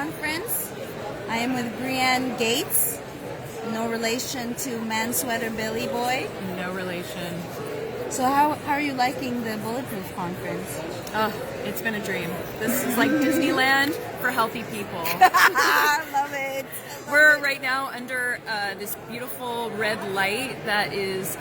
conference. I am with Brianne Gates, no relation to Man Sweater Billy Boy. No relation. So how are you liking the Bulletproof conference? Oh, it's been a dream. This is like Disneyland for healthy people. I love it. We're right now under this beautiful red light that is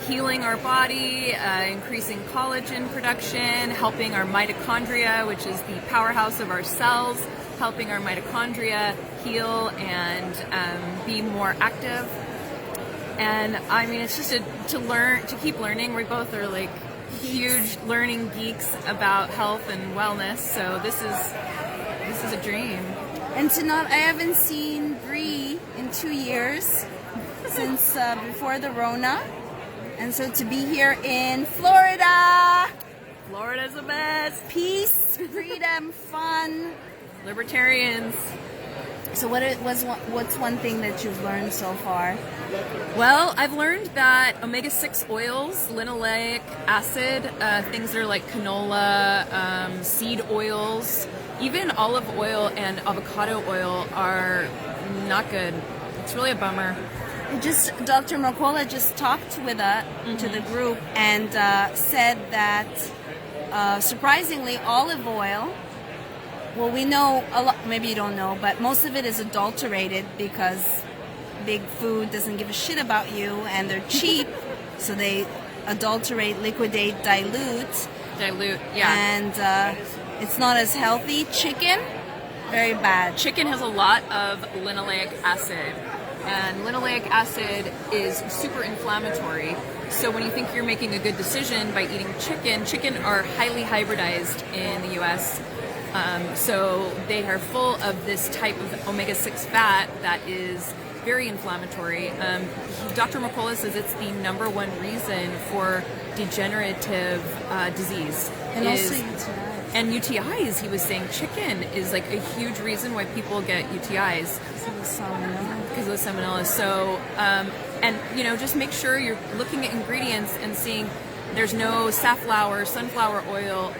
healing our body, increasing collagen production, helping our mitochondria, which is the powerhouse of our cells, helping our mitochondria heal and be more active. And I mean, it's just to keep learning. We both are like huge learning geeks about health and wellness. So this is a dream. And I haven't seen Brie in 2 years since before the Rona. And so to be here in Florida. Florida's the best. Peace, freedom, fun. Libertarians. So what's one thing that you've learned so far? Well, I've learned that omega-6 oils, linoleic acid, things that are like canola, seed oils, even olive oil and avocado oil are not good. It's really a bummer. Dr. Mercola just talked to the group and said that surprisingly olive oil, well, we know a lot, maybe you don't know, but most of it is adulterated because big food doesn't give a shit about you and they're cheap, so they adulterate, liquidate, dilute. Yeah. And it's not as healthy. Chicken, very bad. Chicken has a lot of linoleic acid, and linoleic acid is super inflammatory. So when you think you're making a good decision by eating chicken are highly hybridized in the U.S., so they are full of this type of omega-6 fat that is very inflammatory. Dr. Mercola says it's the number one reason for degenerative disease. And also UTIs. And UTIs, he was saying chicken is like a huge reason why people get UTIs. Because of the salmonella. So, and just make sure you're looking at ingredients and seeing there's no safflower, sunflower oil,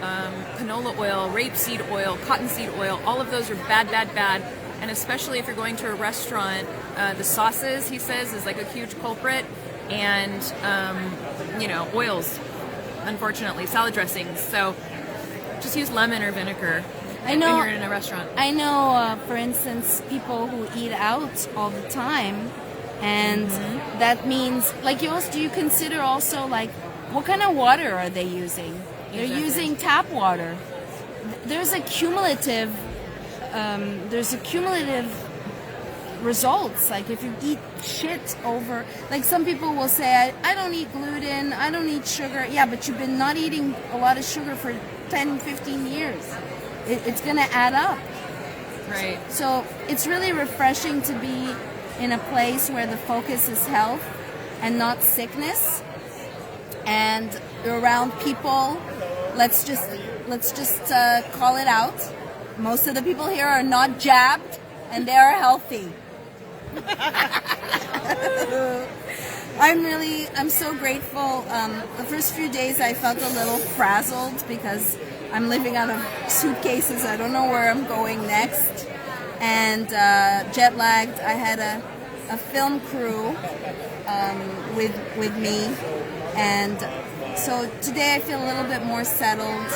canola oil, rapeseed oil, cottonseed oil. All of those are bad. And especially if you're going to a restaurant, the sauces, he says, is like a huge culprit. And, oils, unfortunately, salad dressings. So just use lemon or vinegar when you're in a restaurant. I know, for instance, people who eat out all the time. And that means, do you consider also, what kind of water are they using? They're using tap water. There's a cumulative results. Like if you eat shit over, some people will say, I don't eat gluten, I don't eat sugar. Yeah, but you've been not eating a lot of sugar for 10, 15 years. It's going to add up. Right. So it's really refreshing to be in a place where the focus is health and not sickness. And you're around people. Let's just call it out. Most of the people here are not jabbed, and they are healthy. I'm so grateful. The first few days I felt a little frazzled because I'm living out of suitcases. I don't know where I'm going next. And jet lagged. I had a film crew with me. And so today I feel a little bit more settled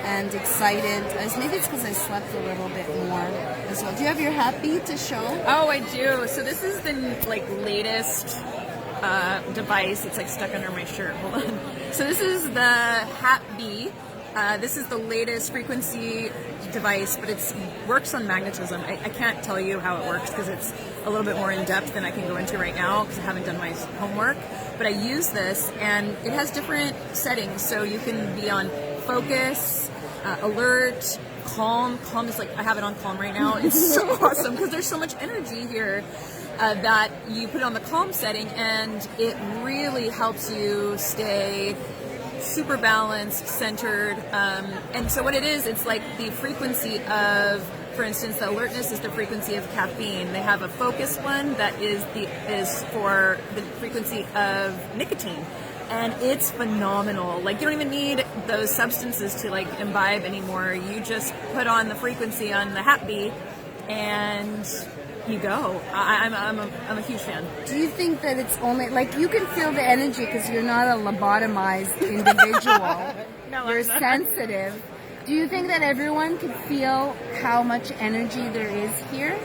and excited. Maybe it's because I slept a little bit more as well. Do you have your Happy to show? Oh, I do. So this is the latest device. It's stuck under my shirt. Hold on. So this is the Happy. This is the latest frequency device, but it works on magnetism. I can't tell you how it works because it's a little bit more in depth than I can go into right now because I haven't done my homework. But I use this, and it has different settings, so you can be on focus, alert, calm. Calm is I have it on calm right now. It's so awesome because there's so much energy here that you put it on the calm setting, and it really helps you stay super balanced, centered. And so what it is, it's like the frequency of, for instance, the alertness is the frequency of caffeine. They have a focus one that is for the frequency of nicotine. And it's phenomenal. You don't even need those substances to imbibe anymore. You just put on the frequency on the Happy and you go. I'm a huge fan. Do you think that it's only, like, you can feel the energy because you're not a lobotomized individual. No, you're I'm not. sensitive. Do you think that everyone can feel how much energy there is here?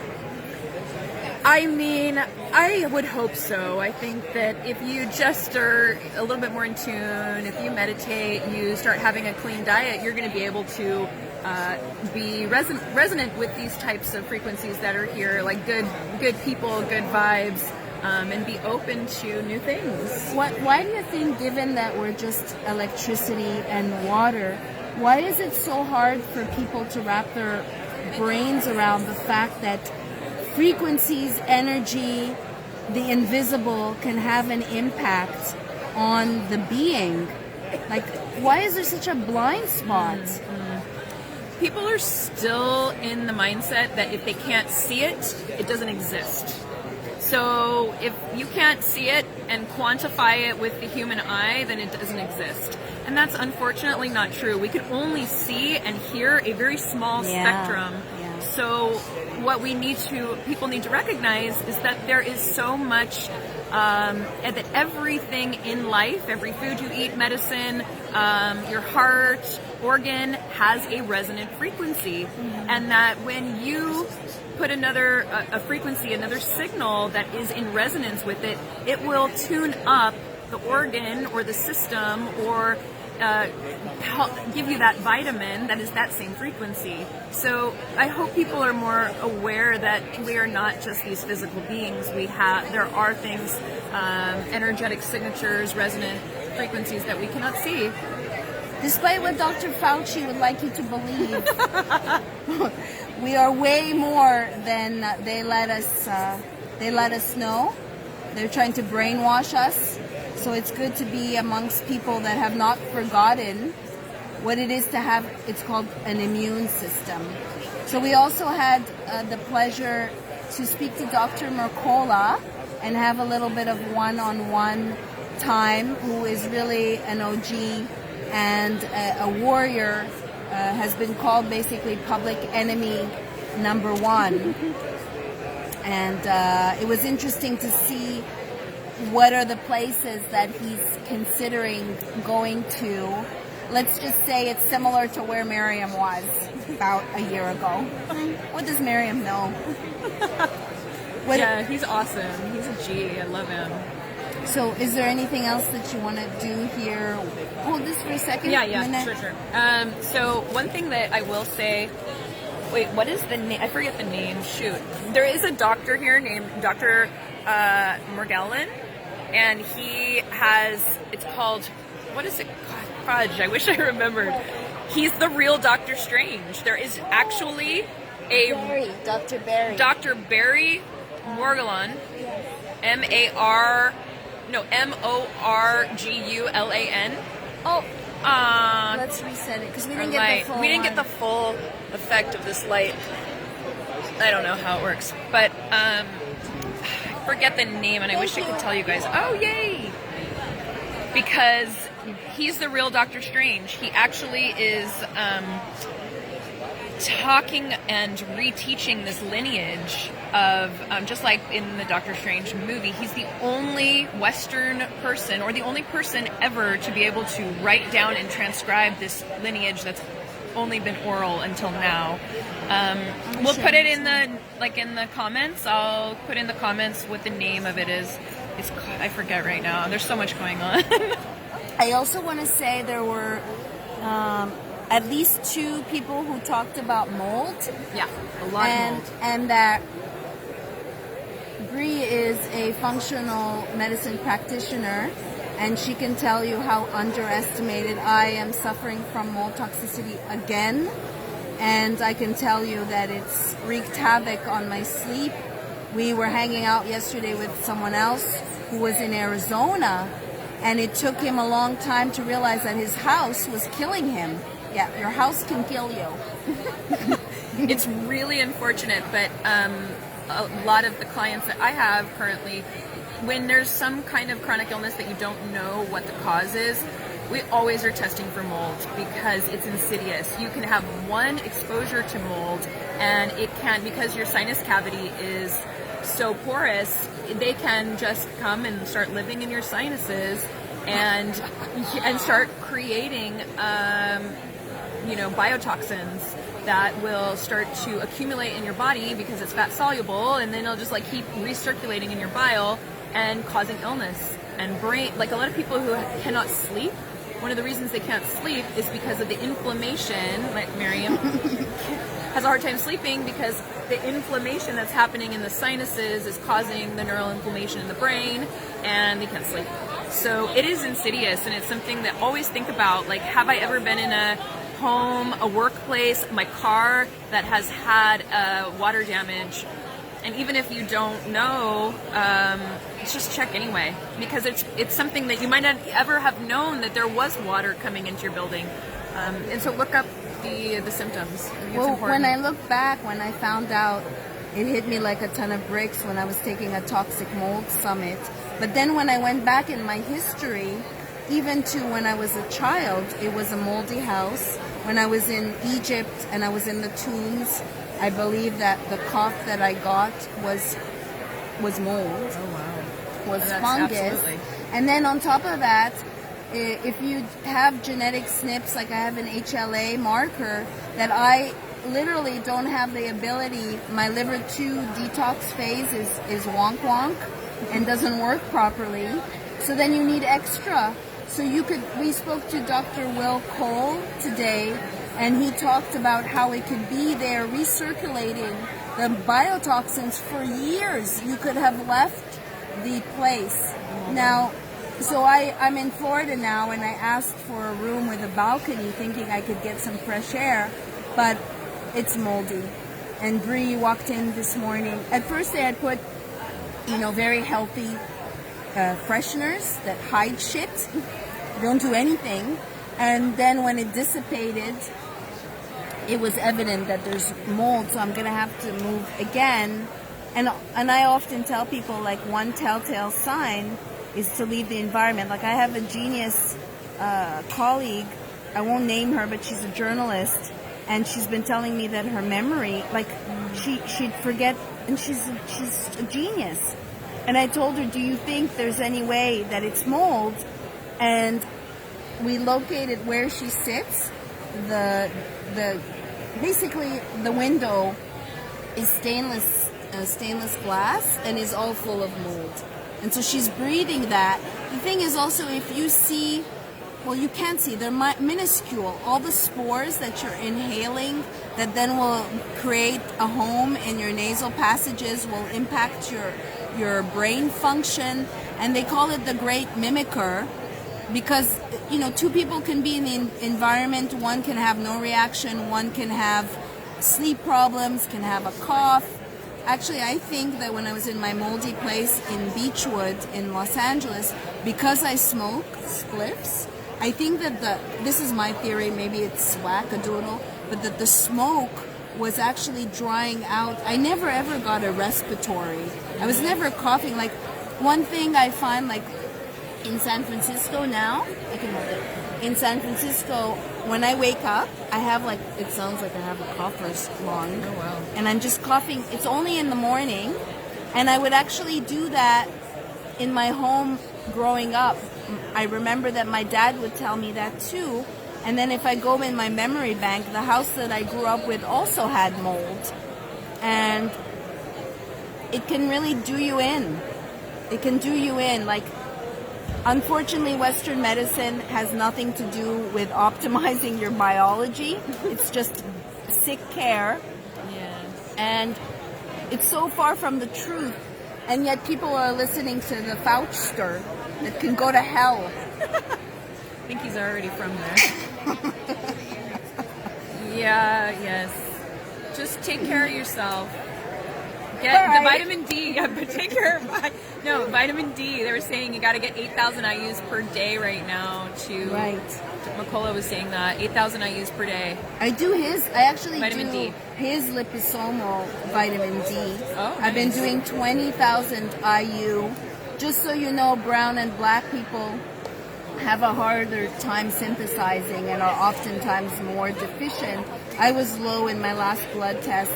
I mean, I would hope so. I think that if you just are a little bit more in tune, if you meditate, you start having a clean diet, you're going to be able to be resonant with these types of frequencies that are here, like good people, good vibes, and be open to new things. Why do you think, given that we're just electricity and water, why is it so hard for people to wrap their brains around the fact that frequencies, energy, the invisible can have an impact on the being? Like, why is there such a blind spot? People are still in the mindset that if they can't see it, it doesn't exist. So if you can't see it and quantify it with the human eye, then it doesn't exist. And that's unfortunately not true. We can only see and hear a very small spectrum. Yeah. So what people need to recognize is that there is so much, and that everything in life, every food you eat, medicine, your heart, organ has a resonant frequency. And that when you put a frequency, another signal that is in resonance with it, it will tune up the organ or the system, or help give you that vitamin that is that same frequency. So I hope people are more aware that we are not just these physical beings. There are things, energetic signatures, resonant frequencies that we cannot see. Despite what Dr. Fauci would like you to believe, we are way more than they let us know. They're trying to brainwash us. So it's good to be amongst people that have not forgotten what it is to have, it's called an immune system. So we also had the pleasure to speak to Dr. Mercola and have a little bit of one-on-one time, who is really an OG and a warrior, has been called basically public enemy number one. And it was interesting to see what are the places that he's considering going to. Let's just say it's similar to where Maryam was about a year ago. What does Maryam know? Yeah, he's awesome. He's a G. I love him. So is there anything else that you want to do here? Hold this for a second. Yeah, sure. So one thing that I will say, wait, what is the name? I forget the name. Shoot. There is a doctor here named Dr. Morgellon, and he has, it's called, what is it? God, fudge, I wish I remembered. He's the real Doctor Strange. There is actually a Dr. Barry Morgellon, Morgulan. Oh, let's reset it because we didn't get the full effect of this light. I don't know how it works, but I forget the name, and I wish I could tell you guys. Oh, yay! Because he's the real Doctor Strange. He actually is talking and reteaching this lineage of, just like in the Doctor Strange movie, he's the only Western person, or the only person ever, to be able to write down and transcribe this lineage that's only been oral until now. We'll put it in the comments. I'll put in the comments what the name of it is. I forget right now. There's so much going on. I also want to say there were at least 2 people who talked about mold. Yeah, a lot of mold. And that Bree is a functional medicine practitioner, and she can tell you how underestimated I am suffering from mold toxicity again. And I can tell you that it's wreaked havoc on my sleep. We were hanging out yesterday with someone else who was in Arizona, and it took him a long time to realize that his house was killing him. Yeah, your house can kill you. It's really unfortunate, but a lot of the clients that I have currently, when there's some kind of chronic illness that you don't know what the cause is, we always are testing for mold because it's insidious. You can have one exposure to mold and it can, because your sinus cavity is so porous, they can just come and start living in your sinuses and start creating biotoxins that will start to accumulate in your body because it's fat soluble, and then it'll just like keep recirculating in your bile and causing illness and brain. Like a lot of people who cannot sleep, one of the reasons they can't sleep is because of the inflammation. Like Maryam has a hard time sleeping because the inflammation that's happening in the sinuses is causing the neural inflammation in the brain, and they can't sleep. So it is insidious, and it's something that I always think about. Like, have I ever been in a home, a workplace, my car that has had water damage? And even if you don't know, just check anyway, because it's something that you might not ever have known that there was water coming into your building. And so look up the symptoms. Well, when I look back, when I found out, it hit me like a ton of bricks when I was taking a toxic mold summit. But then when I went back in my history, even to when I was a child, it was a moldy house. When I was in Egypt and I was in the tombs, I believe that the cough that I got was mold. Oh wow. Was fungus. Absolutely. And then on top of that, if you have genetic SNPs, like I have an HLA marker, that I literally don't have the ability, my liver 2 detox phase is wonk wonk and doesn't work properly. So then you need extra. So we spoke to Dr. Will Cole today, and he talked about how it could be there recirculating the biotoxins for years. You could have left the place. Now, so I'm in Florida now, and I asked for a room with a balcony thinking I could get some fresh air, but it's moldy. And Bree walked in this morning. At first they had put, very healthy fresheners that hide shit, don't do anything. And then when it dissipated, it was evident that there's mold, so I'm going to have to move again. And I often tell people, like, one telltale sign is to leave the environment. Like, I have a genius colleague, I won't name her, but she's a journalist, and she's been telling me that her memory, like, she'd forget, and she's a genius. And I told her, do you think there's any way that it's mold? And we located where she sits. Basically the window is stainless glass and is all full of mold. And so she's breathing that. The thing is also, if you see, well, you can't see, they're minuscule. All the spores that you're inhaling that then will create a home in your nasal passages will impact your brain function. And they call it the great mimicker because, two people can be in the environment. One can have no reaction. One can have sleep problems, can have a cough. Actually, I think that when I was in my moldy place in Beechwood in Los Angeles, because I smoke spliffs, I think that this is my theory, maybe it's wackadoodle, but that the smoke was actually drying out. I never ever got a respiratory. I was never coughing. Like, one thing I find, like, in San Francisco now, I can hold it. In San Francisco, when I wake up, I have, like, it sounds like I have a cougher's lung. Oh, wow. And I'm just coughing. It's only in the morning. And I would actually do that in my home growing up. I remember that my dad would tell me that too. And then if I go in my memory bank, the house that I grew up with also had mold. And it can really do you in. It can do you in. Like, unfortunately, Western medicine has nothing to do with optimizing your biology. It's just sick care. Yes. And it's so far from the truth. And yet people are listening to the Fauchster that can go to hell. I think he's already from there. Yeah, yes. Just take care of yourself. Get the vitamin D. Yeah, but take care of vitamin D. They were saying you got to get 8,000 IUs per day right now. Right. Makola was saying that 8,000 IUs per day. I actually Vitamin do D. his liposomal vitamin D. Oh, I've been nice. doing 20,000 IU. Just so you know, brown and black people have a harder time synthesizing and are oftentimes more deficient I was low in my last blood test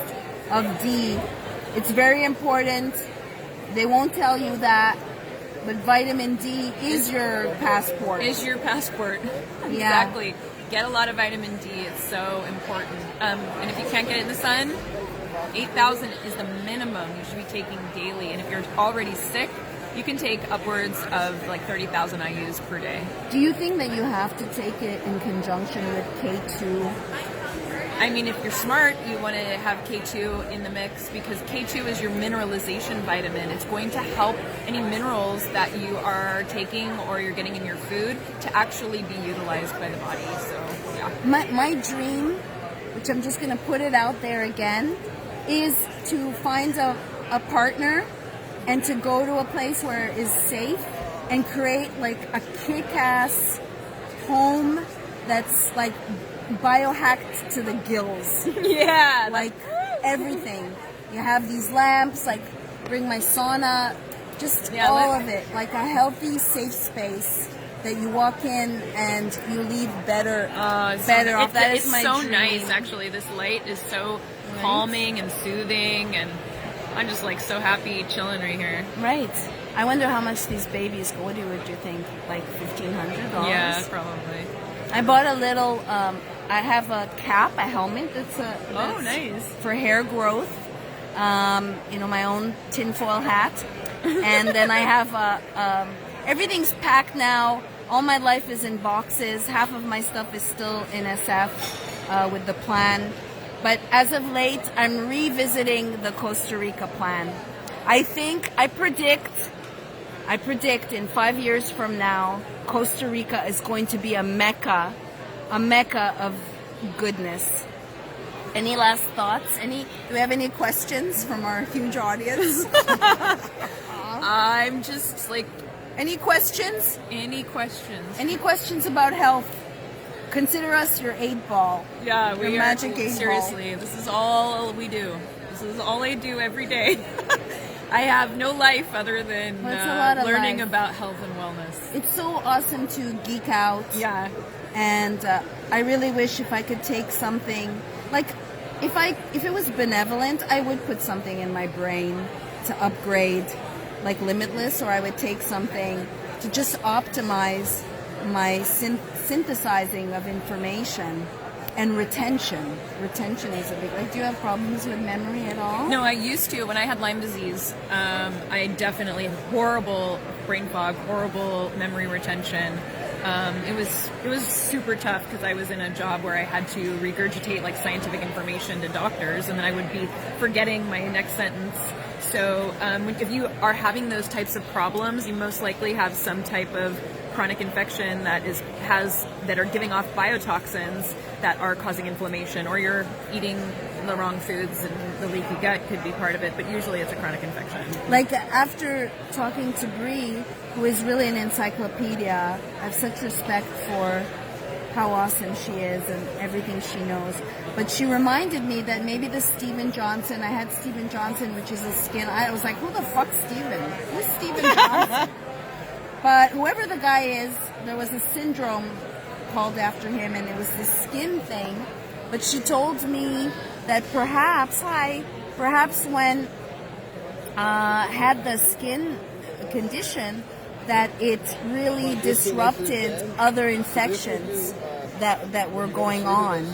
of D. It's very important. They won't tell you that, but vitamin D is your passport. Is your passport. Exactly. Get a lot of vitamin D. It's so important. And if you can't get it in the sun, 8,000 is the minimum you should be taking daily. And if you're already sick, you can take upwards of like 30,000 IUs per day. Do you think that you have to take it in conjunction with K2? I mean, if you're smart, you want to have K2 in the mix because K2 is your mineralization vitamin. It's going to help any minerals that you are taking or you're getting in your food to actually be utilized by the body. So, yeah. My dream, which I'm just going to put it out there again, is to find a partner and to go to a place where it is safe and create like a kick-ass home that's like biohacked to the gills. Yeah. Like everything. You have these lamps, like bring my sauna, just all of it. Like a healthy, safe space that you walk in and you leave better off. That is my so dream. Nice, actually. This light is so calming and soothing, and I'm just like so happy chilling right here. Right. I wonder how much these babies go. What would you think? Like $1,500? Yeah, probably. I bought a little. I have a cap, a helmet that's nice for hair growth. My own tinfoil hat, and then I have everything's packed now. All my life is in boxes. Half of my stuff is still in SF with the plan. But as of late, I'm revisiting the Costa Rica plan. I predict in 5 years from now, Costa Rica is going to be a mecca of goodness. Any last thoughts? Do we have any questions from our huge audience? I'm just like, any questions? Any questions? Any questions about health? Consider us your 8-ball. Yeah, your we magic are. 8-ball. Seriously, this is all we do. This is all I do every day. I have no life other than learning about health and wellness. It's so awesome to geek out. Yeah. And I really wish if I could take something, like if it was benevolent, I would put something in my brain to upgrade, like Limitless, or I would take something to just optimize my synthesizing of information and retention. Retention is a big, like, do you have problems with memory at all? No, I used to. When I had Lyme disease, I definitely had horrible brain fog, horrible memory retention. It was super tough because I was in a job where I had to regurgitate like scientific information to doctors, and then I would be forgetting my next sentence. So if you are having those types of problems, you most likely have some type of chronic infection that are giving off biotoxins that are causing inflammation, or you're eating the wrong foods and the leaky gut could be part of it, but usually it's a chronic infection. Like after talking to Bree, who is really an encyclopedia, I have such respect for how awesome she is and everything she knows. But she reminded me that maybe the Steven Johnson, I had Steven Johnson, which is a skin, I was like, who the fuck's Steven? Who's Steven Johnson? But whoever the guy is, there was a syndrome called after him, and it was this skin thing. But she told me that perhaps when had the skin condition, that it really disrupted other infections that were going on.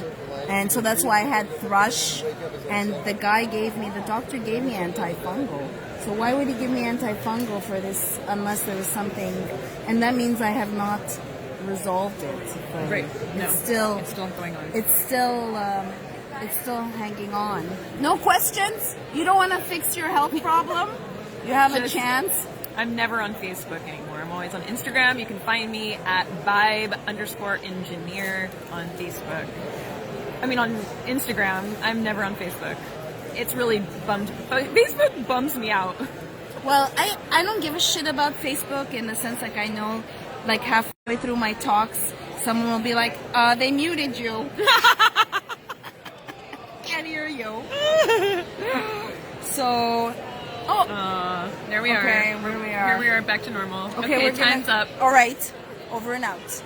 And so that's why I had thrush, and the doctor gave me antifungal. So why would he give me antifungal for this unless there was something? And that means I have not resolved it. Right. No. It's still going on. It's still hanging on. No questions? You don't want to fix your health problem? You have a chance? I'm never on Facebook anymore. I'm always on Instagram. You can find me at vibe_engineer on Facebook. I mean, on Instagram. I'm never on Facebook. It's really Facebook bums me out. Well, I don't give a shit about Facebook in the sense, like, I know, like, halfway through my talks, someone will be like, they muted you. Can't hear you. So, there we are. Okay, where we are. Here we are, back to normal. Okay, time's up. All right, over and out.